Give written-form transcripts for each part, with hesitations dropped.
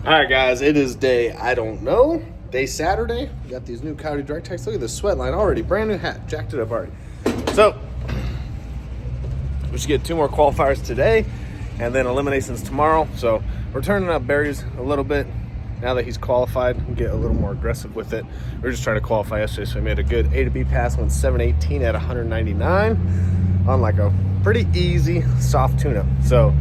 All right, guys, it is day, I don't know, day Saturday. We got these new Coyote Direct Techs. Look at this sweat line already. Brand new hat, jacked it up already. So, we should get 2 more qualifiers today and then eliminations tomorrow. So, we're turning up Barry's a little bit now that he's qualified and get a little more aggressive with it. We were just trying to qualify yesterday, so we made a good A to B pass, went 718 at 199 on like a pretty easy, soft tune-up. So,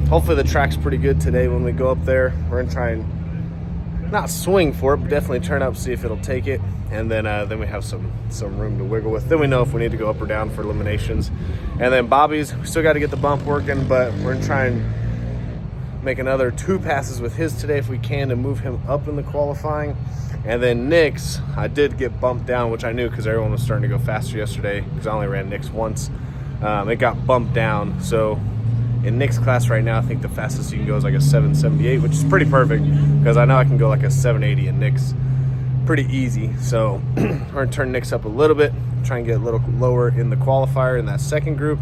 hopefully the track's pretty good today when we go up there. We're gonna try and not swing for it, but definitely turn up, see if it'll take it. And then we have some room to wiggle with. Then we know if we need to go up or down for eliminations. And then Bobby's, we still got to get the bump working, but we're gonna try and make another 2 passes with his today if we can to move him up in the qualifying. And then Nick's, I did get bumped down, which I knew because everyone was starting to go faster yesterday because I only ran Nick's once. It got bumped down, so in Nick's class right now, I think the fastest you can go is like a 778, which is pretty perfect because I know I can go like a 780 in Nick's pretty easy. So we're gonna turn Nick's up a little bit, try and get a little lower in the qualifier in that second group,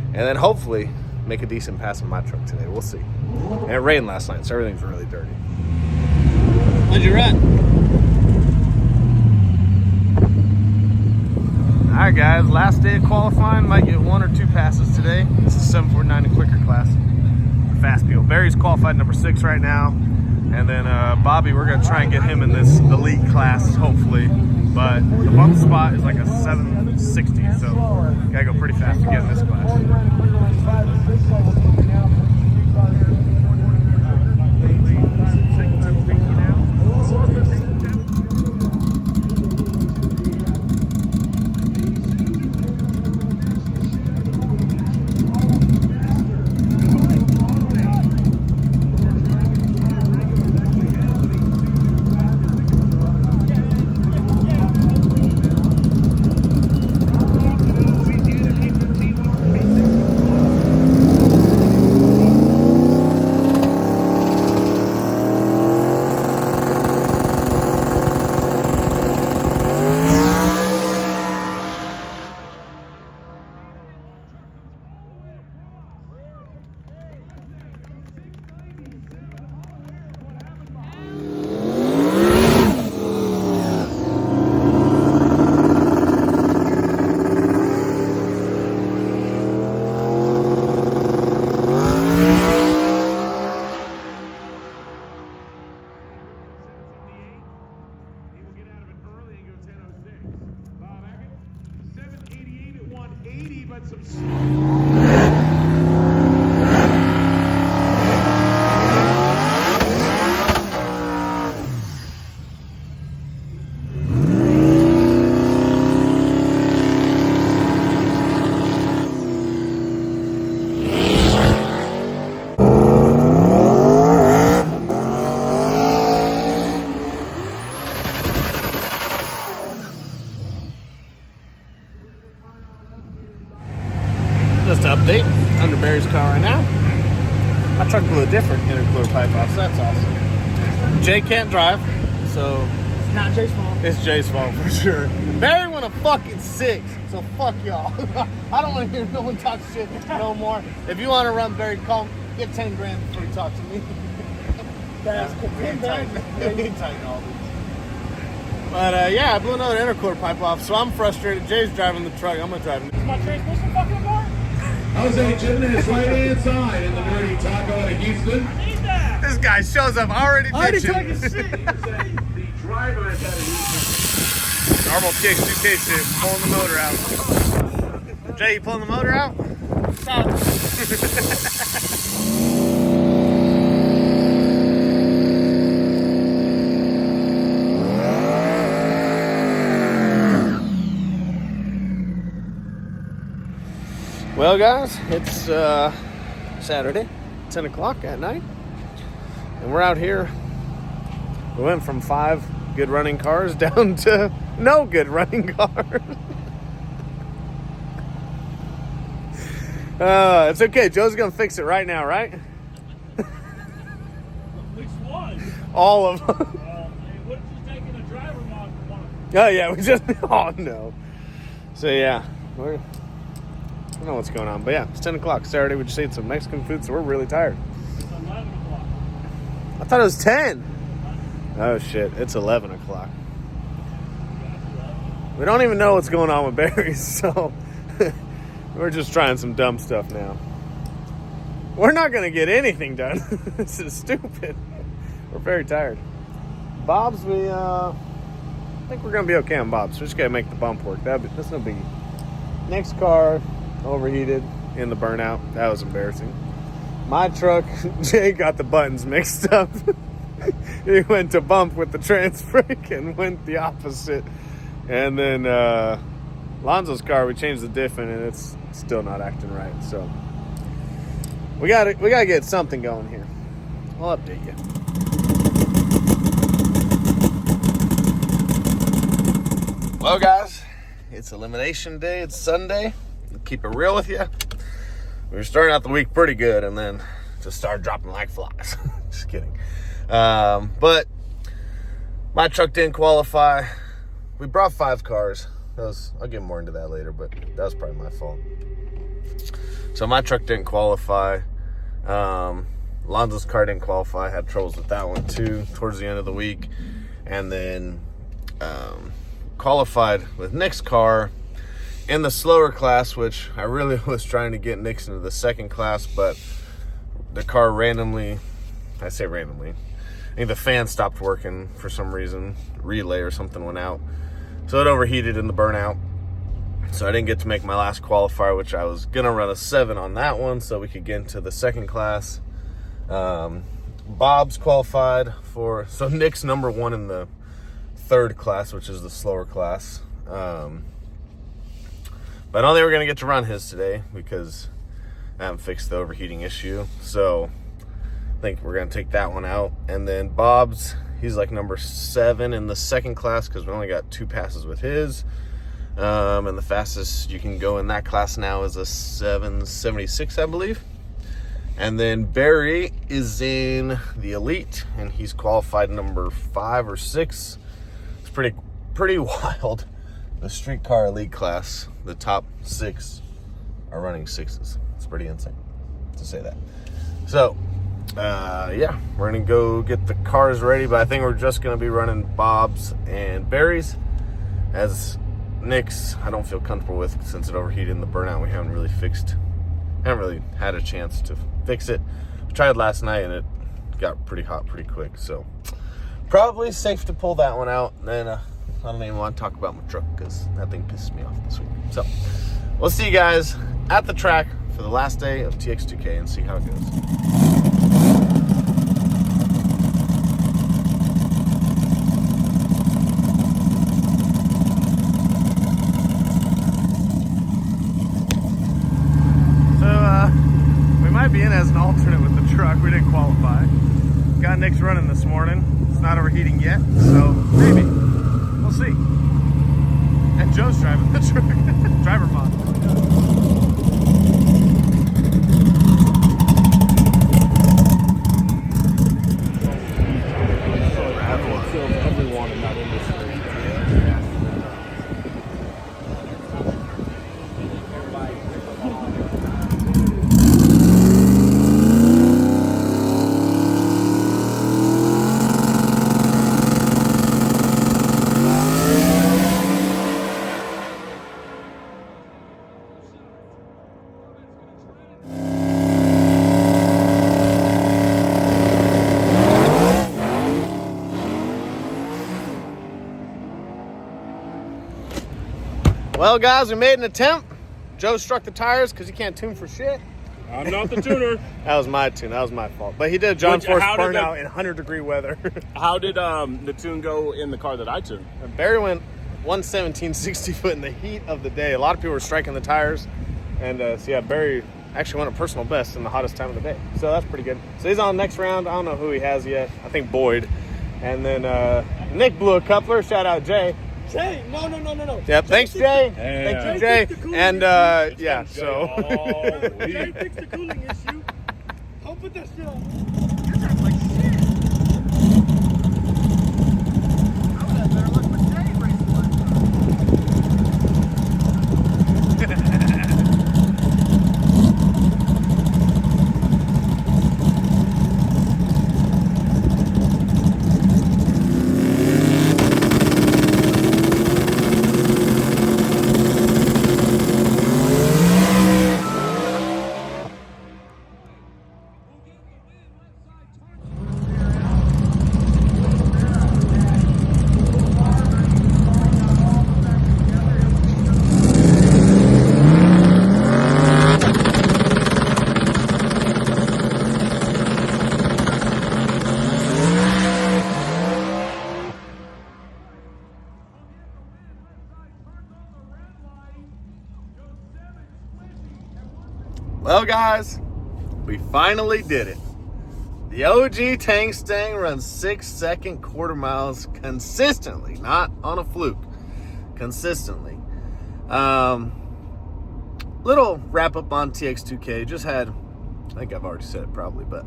and then hopefully make a decent pass in my truck today. We'll see. And it rained last night, so everything's really dirty. What'd you run? All right, guys, last day of qualifying. Might get 1 or 2 passes today. This is 749 and quicker class. Fast people. Barry's qualified number 6 right now. And then Bobby, we're gonna try and get him in this elite class, hopefully. But the bump spot is like a 760, so gotta go pretty fast to get in this class. Just an update, under Barry's car right now. My truck blew a different intercooler pipe off, so that's awesome. Jay can't drive, so It's not Jay's fault. it's Jay's fault for sure. Barry went a fucking 6, so fuck y'all. I don't want to hear no one talk shit no more. If you want to run Barry, call, get 10 grand before you talk to me. That's cool. We can tighten all these. But yeah, I blew another intercooler pipe off, so I'm frustrated. Jay's driving the truck. I'm gonna drive it. Is my transmission fucking apart? Jose Jimenez right hand side in the dirty taco out of Houston. I need that. This guy shows up already bitching. talking shit. The driver is out of Houston. Normal TX2K shit, pulling the motor out. Jay, you pulling the motor out? Well, guys, it's Saturday, 10 o'clock at night, and we're out here. We went from 5 good running cars down to no good running cars. It's okay. Joe's going to fix it right now, right? Which one? All of them. What if you're taking a driver mod for one of them? Oh, yeah. We just... Oh, no. So, yeah. I don't know what's going on. But, yeah. It's 10 o'clock Saturday. We just ate some Mexican food, so we're really tired. It's 11 o'clock. I thought it was 10. Oh, shit. It's 11 o'clock. We don't even know what's going on with berries, so we're just trying some dumb stuff now. We're not going to get anything done. This is stupid. We're very tired. Bob's, I think we're going to be okay on Bob's. We just got to make the bump work. That's no biggie. Next car, overheated in the burnout. That was embarrassing. My truck, Jay got the buttons mixed up. He went to bump with the trans brake and went the opposite. And then Lonzo's car, we changed the diff in and it's still not acting right. So we gotta get something going here. I'll update you. Well, guys, it's Elimination Day. It's Sunday. I'll keep it real with you. We were starting out the week pretty good and then just started dropping like flies. Just kidding. But my truck didn't qualify. We brought 5 cars. I'll get more into that later, but that was probably my fault. So my truck didn't qualify. Lonzo's car didn't qualify. I had troubles with that one too towards the end of the week. And then qualified with Nick's car in the slower class, which I really was trying to get Nick's into the second class, but the car randomly, I say randomly, I think the fan stopped working for some reason. Relay or something went out. So it overheated in the burnout. So I didn't get to make my last qualifier, which I was going to run a 7 on that one so we could get into the second class. Bob's qualified so Nick's number 1 in the third class, which is the slower class. But I don't think we're going to get to run his today because I haven't fixed the overheating issue. So I think we're going to take that one out. And then Bob's, he's like number 7 in the second class because we only got 2 passes with his. And the fastest you can go in that class now is a 776, I believe. And then Barry is in the Elite, and he's qualified number 5 or 6. It's pretty wild. The streetcar Elite class, the top 6 are running 6s. It's pretty insane to say that. So, yeah, we're going to go get the cars ready, but I think we're just going to be running Bob's and Barry's. As Nick's, I don't feel comfortable with since it overheated in the burnout. We haven't really had a chance to fix it. We tried last night and it got pretty hot pretty quick, so probably safe to pull that one out. And then I don't even want to talk about my truck because that thing pisses me off this week. So we'll see you guys at the track for the last day of TX2K and see how it goes. Be in as an alternate with the truck. We didn't qualify. Got Nick's running this morning. It's not overheating yet, so maybe. We'll see. And Joe's driving the truck. Driver mod. Everyone in that industry. Well, guys, we made an attempt. Joe struck the tires because he can't tune for shit. I'm not the tuner. That was my tune. That was my fault. But he did a John Force burnout in 100-degree weather. How did the tune go in the car that I tuned? Barry went 117 60 foot in the heat of the day. A lot of people were striking the tires. And so, yeah, Barry actually won a personal best in the hottest time of the day. So that's pretty good. So he's on the next round. I don't know who he has yet. I think Boyd. And then Nick blew a coupler. Shout out Jay. Jay, no. Yep, thanks, Jay. Thank you, Jay. And, yeah, so. Jay fixed the cooling issue. Don't put that shit on. Well, guys, we finally did it. The OG Tang Stang runs 6-second quarter miles consistently, not on a fluke, consistently. Little wrap up on TX2K. Just had, I think I've already said it probably, but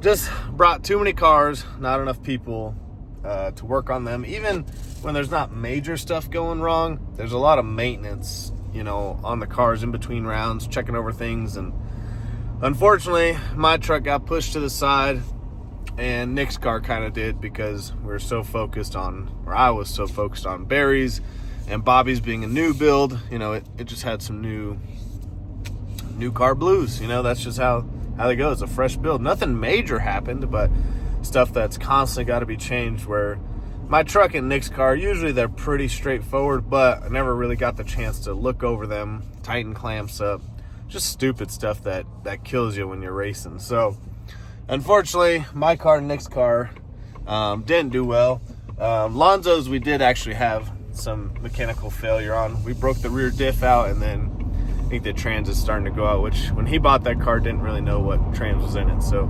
just brought too many cars, not enough people to work on them. Even when there's not major stuff going wrong, there's a lot of maintenance, you know, on the cars in between rounds, checking over things. And unfortunately, my truck got pushed to the side, and Nick's car kind of did, because we were so focused on, or I was so focused on Barry's and Bobby's being a new build. You know, it just had some new car blues. You know, that's just how they go. It's a fresh build. Nothing major happened, but stuff that's constantly got to be changed, where my truck and Nick's car, usually they're pretty straightforward, but I never really got the chance to look over them, tighten clamps up, just stupid stuff that kills you when you're racing. So unfortunately, my car and Nick's car didn't do well. Lonzo's, we did actually have some mechanical failure on. We broke the rear diff out, and then I think the trans is starting to go out, which when he bought that car, didn't really know what trans was in it. So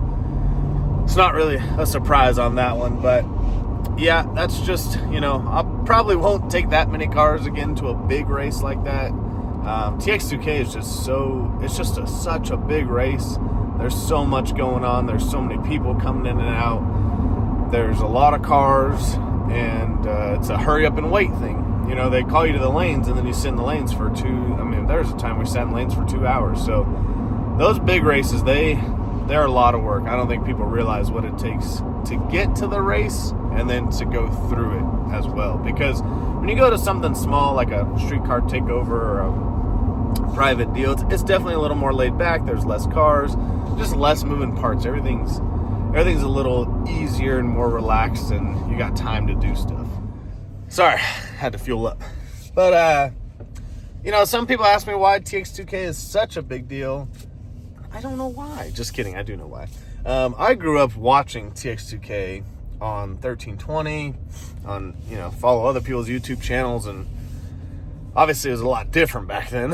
it's not really a surprise on that one. But yeah, that's just, you know, I probably won't take that many cars again to a big race like that. TX2K is just such a big race. There's so much going on. There's so many people coming in and out. There's a lot of cars, and it's a hurry up and wait thing. You know, they call you to the lanes, and then you sit in the lanes for there's a time we sat in lanes for 2 hours. So those big races, they're a lot of work. I don't think people realize what it takes to get to the race and then to go through it as well. Because when you go to something small like a streetcar takeover or a private deal, it's definitely a little more laid back. There's less cars, just less moving parts. Everything's a little easier and more relaxed, and you got time to do stuff. Sorry, had to fuel up. But you know, some people ask me why TX2K is such a big deal. I don't know why. Just kidding. I do know why. I grew up watching TX2K on 1320, on, you know, follow other people's YouTube channels, and obviously it was a lot different back then.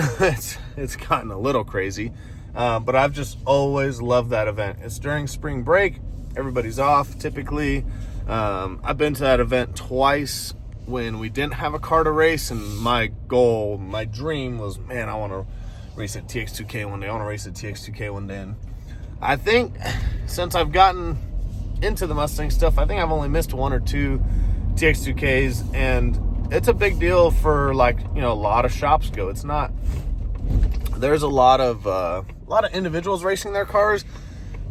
It's gotten a little crazy, but I've just always loved that event. It's during spring break. Everybody's off typically. I've been to that event twice when we didn't have a car to race, and my goal, my dream was, man, I want to race at TX2K one day. I want to race at TX2K one day. And I think since I've gotten into the Mustang stuff, I think I've only missed 1 or 2 TX2Ks, and it's a big deal for, like, you know, a lot of shops go. It's not, there's a lot of individuals racing their cars,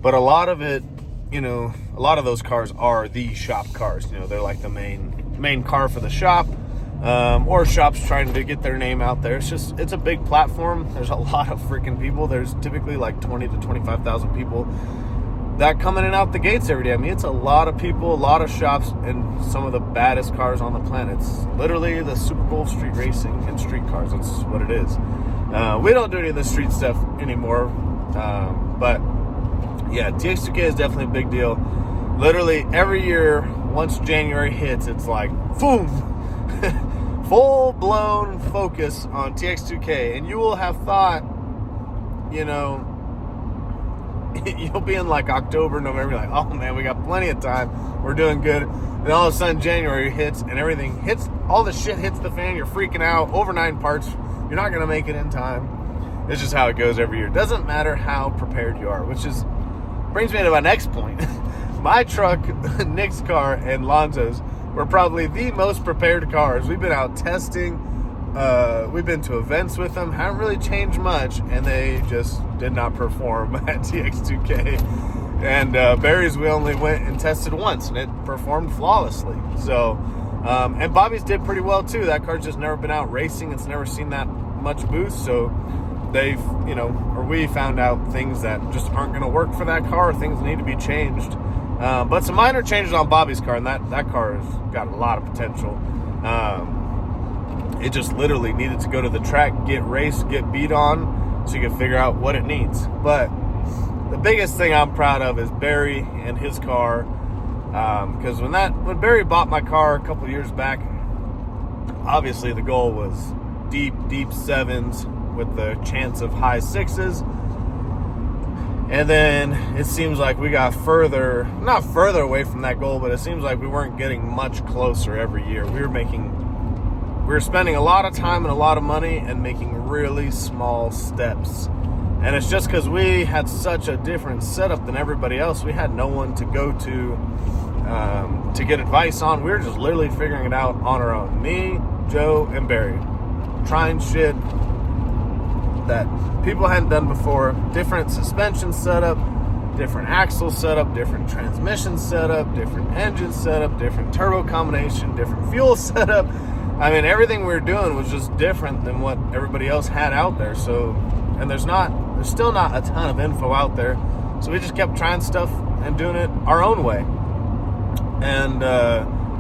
but a lot of it, you know, a lot of those cars are the shop cars. You know, they're like the main car for the shop, or shops trying to get their name out there. It's a big platform. There's a lot of freaking people. There's typically like 20 to 25,000 people that come in and out the gates every day. I mean, it's a lot of people, a lot of shops, and some of the baddest cars on the planet. It's literally the Super Bowl of street racing and street cars. That's what it is. We don't do any of the street stuff anymore, but yeah, TX2K is definitely a big deal. Literally every year, once January hits, it's like, boom, full-blown focus on TX2K. And you will have thought, you know, you'll be in like October, November, like, oh man, we got plenty of time, we're doing good. And all of a sudden January hits, and everything hits, all the shit hits the fan. You're freaking out, over 9 parts, you're not gonna make it in time. It's just how it goes every year. Doesn't matter how prepared you are, which is brings me to my next point. My truck, Nick's car, and Lonzo's were probably the most prepared cars. We've been out testing, we've been to events with them, haven't really changed much, and they just did not perform at TX2K. And Barry's, we only went and tested once, and it performed flawlessly. So, and Bobby's did pretty well too. That car's just never been out racing. It's never seen that much boost, so they've, you know, or we found out things that just aren't going to work for that car, or things need to be changed. But some minor changes on Bobby's car, and that car has got a lot of potential. It just literally needed to go to the track, get raced, get beat on, so you can figure out what it needs. But the biggest thing I'm proud of is Barry and his car, because when Barry bought my car a couple years back, obviously the goal was deep 7s with the chance of high 6s. And then it seems like we got not further away from that goal, but it seems like we weren't getting much closer every year. We were spending a lot of time and a lot of money and making really small steps. And it's just because we had such a different setup than everybody else. We had no one to go to get advice on. We were just literally figuring it out on our own. Me, Joe, and Barry. Trying shit that people hadn't done before. Different suspension setup, different axle setup, different transmission setup, different engine setup, different turbo combination, different fuel setup. I mean, everything we were doing was just different than what everybody else had out there. So, and there's still not a ton of info out there. So we just kept trying stuff and doing it our own way. And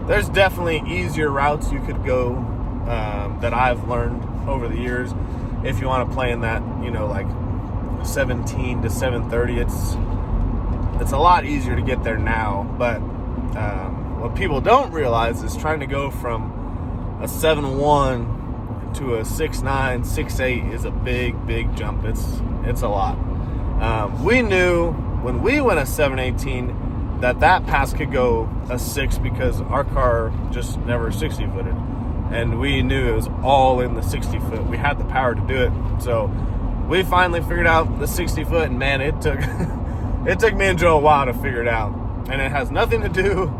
there's definitely easier routes you could go that I've learned over the years. If you want to play in that, like 17 to 730, it's a lot easier to get there now. But what people don't realize is trying to go from a 7.1 to a 6.9, 6.8 is a big jump. It's a lot. We knew when we went a 718 that pass could go a 6 because our car just never 60-footed. And we knew it was all in the 60-foot. We had the power to do it. So we finally figured out the 60-foot, and man, it took me and Joe a while to figure it out. And it has nothing to do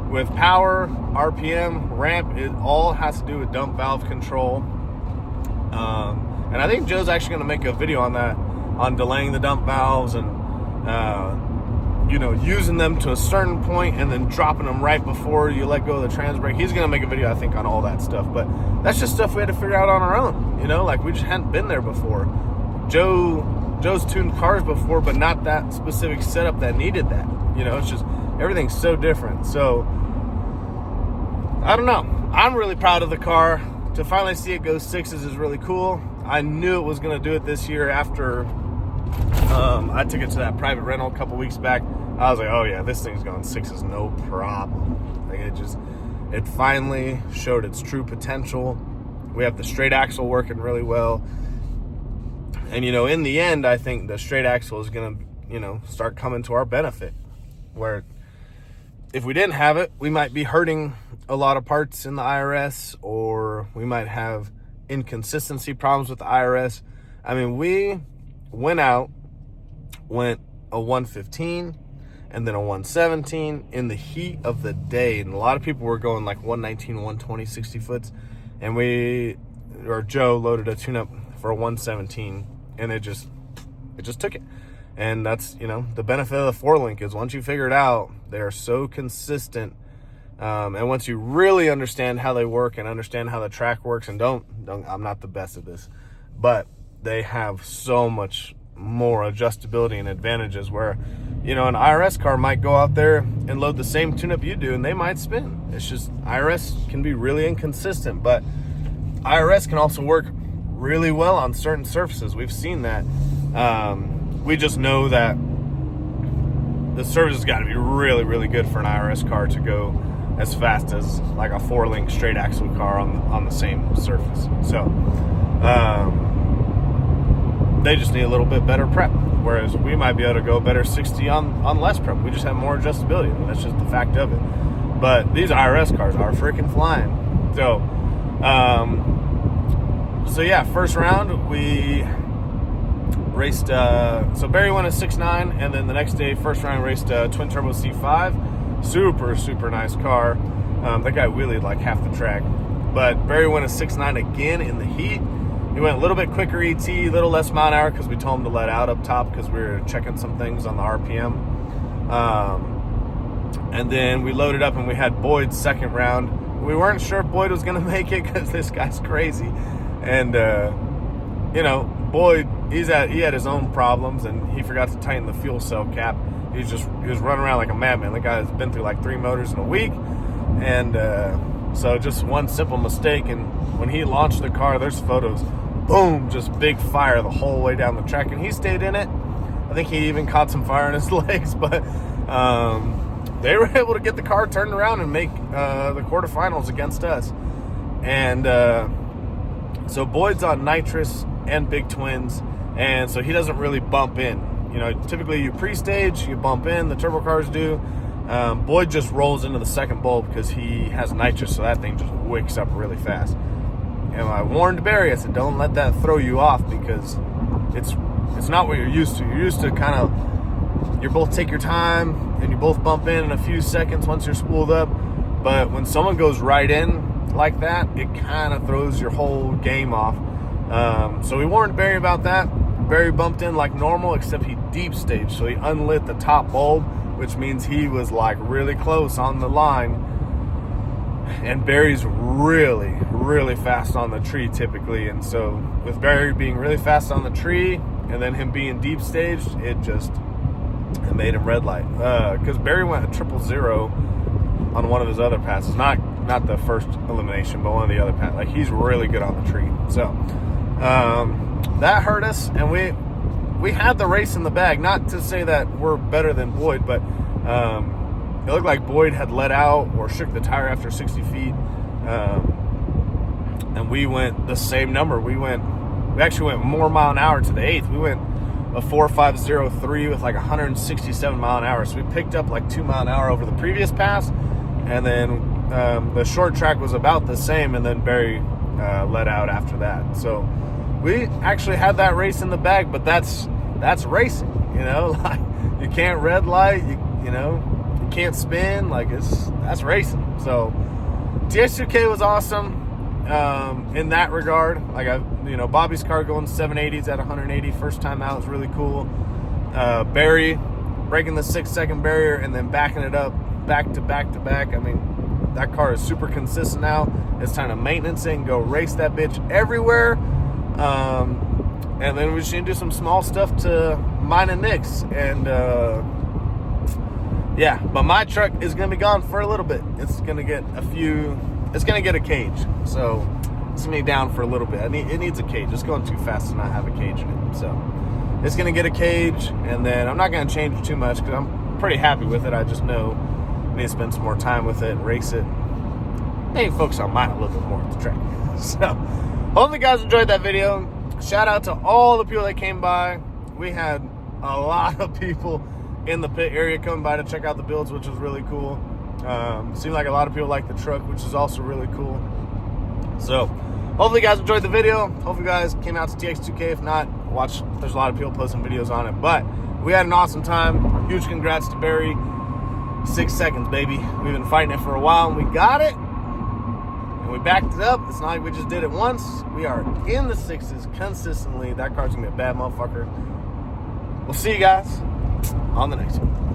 with power, RPM, ramp. It all has to do with dump valve control. And I think Joe's actually going to make a video on that, on delaying the dump valves and using them to a certain point and then dropping them right before you let go of the trans brake. He's going to make a video, I think, on all that stuff. But that's just stuff we had to figure out on our own. Like we just hadn't been there before. Joe's tuned cars before, but not that specific setup that needed that. It's just everything's so different. So I don't know. I'm really proud of the car. To finally see it go 6s is really cool. I knew it was going to do it this year after I took it to that private rental a couple weeks back. I was like, oh yeah, this thing's going 6s, no problem. Like it finally showed its true potential. We have the straight axle working really well. And, in the end, I think the straight axle is going to, start coming to our benefit. Where if we didn't have it, we might be hurting a lot of parts in the IRS, or we might have inconsistency problems with the IRS. I mean, we went a 115 and then a 117 in the heat of the day. And a lot of people were going like 119, 120, 60 foots. And Joe loaded a tune-up for a 117, and it just took it. And that's, the benefit of the 4-link is once you figure it out, they're so consistent. And once you really understand how they work and understand how the track works, and I'm not the best at this, but they have so much more adjustability and advantages where, an IRS car might go out there and load the same tune-up you do, and they might spin. It's just IRS can be really inconsistent, but IRS can also work really well on certain surfaces. We've seen that. We just know that the service has got to be really, really good for an IRS car to go as fast as like a 4-link straight axle car on the same surface. So they just need a little bit better prep, whereas we might be able to go better 60 on less prep. We just have more adjustability. That's just the fact of it. But these IRS cars are freaking flying. So yeah, first round we raced, so Barry went a 6.9, and then the next day, first round, raced a twin turbo C5. Super nice car. That guy wheelied like half the track. But Barry went a 6.9 again in the heat. He went a little bit quicker ET, a little less mile an hour because we told him to let out up top because we were checking some things on the RPM. And then we loaded up and we had Boyd's second round. We weren't sure if Boyd was going to make it because this guy's crazy. And, Boyd, he had his own problems, and he forgot to tighten the fuel cell cap. He was running around like a madman. The guy has been through like 3 motors in a week. And so just one simple mistake. And when he launched the car, there's photos, boom, just big fire the whole way down the track. And he stayed in it. I think he even caught some fire in his legs. But they were able to get the car turned around and make the quarterfinals against us. And so Boyd's on nitrous and big twins. And so he doesn't really bump in. You know, typically you pre-stage, you bump in, the turbo cars do. Boyd just rolls into the second bulb because he has nitrous, so that thing just wicks up really fast. And I warned Barry, I said, don't let that throw you off, because it's not what you're used to. You're used to kind of, you both take your time and you both bump in a few seconds once you're spooled up. But when someone goes right in like that, it kind of throws your whole game off. So we warned Barry about that. Barry bumped in like normal, except he deep staged. So he unlit the top bulb, which means he was like really close on the line. And Barry's really, really fast on the tree typically. And so with Barry being really fast on the tree and then him being deep staged, it made him red light. Because Barry went a 000 on one of his other passes. Not the first elimination, but one of the other passes. Like, he's really good on the tree. So that hurt us, and we had the race in the bag. Not to say that we're better than Boyd, but it looked like Boyd had let out or shook the tire after 60 feet. And we went the same number. We actually went more mile an hour to the 8th. We went a 4.503 with like 167 mile an hour. So we picked up like 2 mile an hour over the previous pass. And then the short track was about the same. And then Barry let out after that. So we actually had that race in the bag, but that's racing, you know. Like, you can't red light, you know, you can't spin. Like, that's racing. So TX2K was awesome in that regard. Like, Bobby's car going 780s at 180 first time out was really cool. Barry breaking the 6-second barrier and then backing it up back to back to back. I mean, that car is super consistent now. It's time to maintenance it and go race that bitch everywhere. And then we just need to do some small stuff to mine and Nick's. And yeah, but my truck is going to be gone for a little bit. It's going to get a cage. So it's going to be down for a little bit. It needs a cage. It's going too fast to not have a cage in it. So it's going to get a cage, and then I'm not going to change it too much because I'm pretty happy with it. I just know I need to spend some more time with it, race it, maybe focus on mine a little bit more at the track. So hopefully you guys enjoyed that video. Shout out to all the people that came by. We had a lot of people in the pit area coming by to check out the builds, which was really cool. Seemed like a lot of people like the truck, which is also really cool. So hopefully you guys enjoyed the video. Hopefully you guys came out to TX2K. If not, watch. There's a lot of people posting videos on it. But we had an awesome time. Huge congrats to Barry. 6 seconds, baby. We've been fighting it for a while, and we got it. And we backed it up. It's not like we just did it once. We are in the 6s consistently. That car's going to be a bad motherfucker. We'll see you guys on the next one.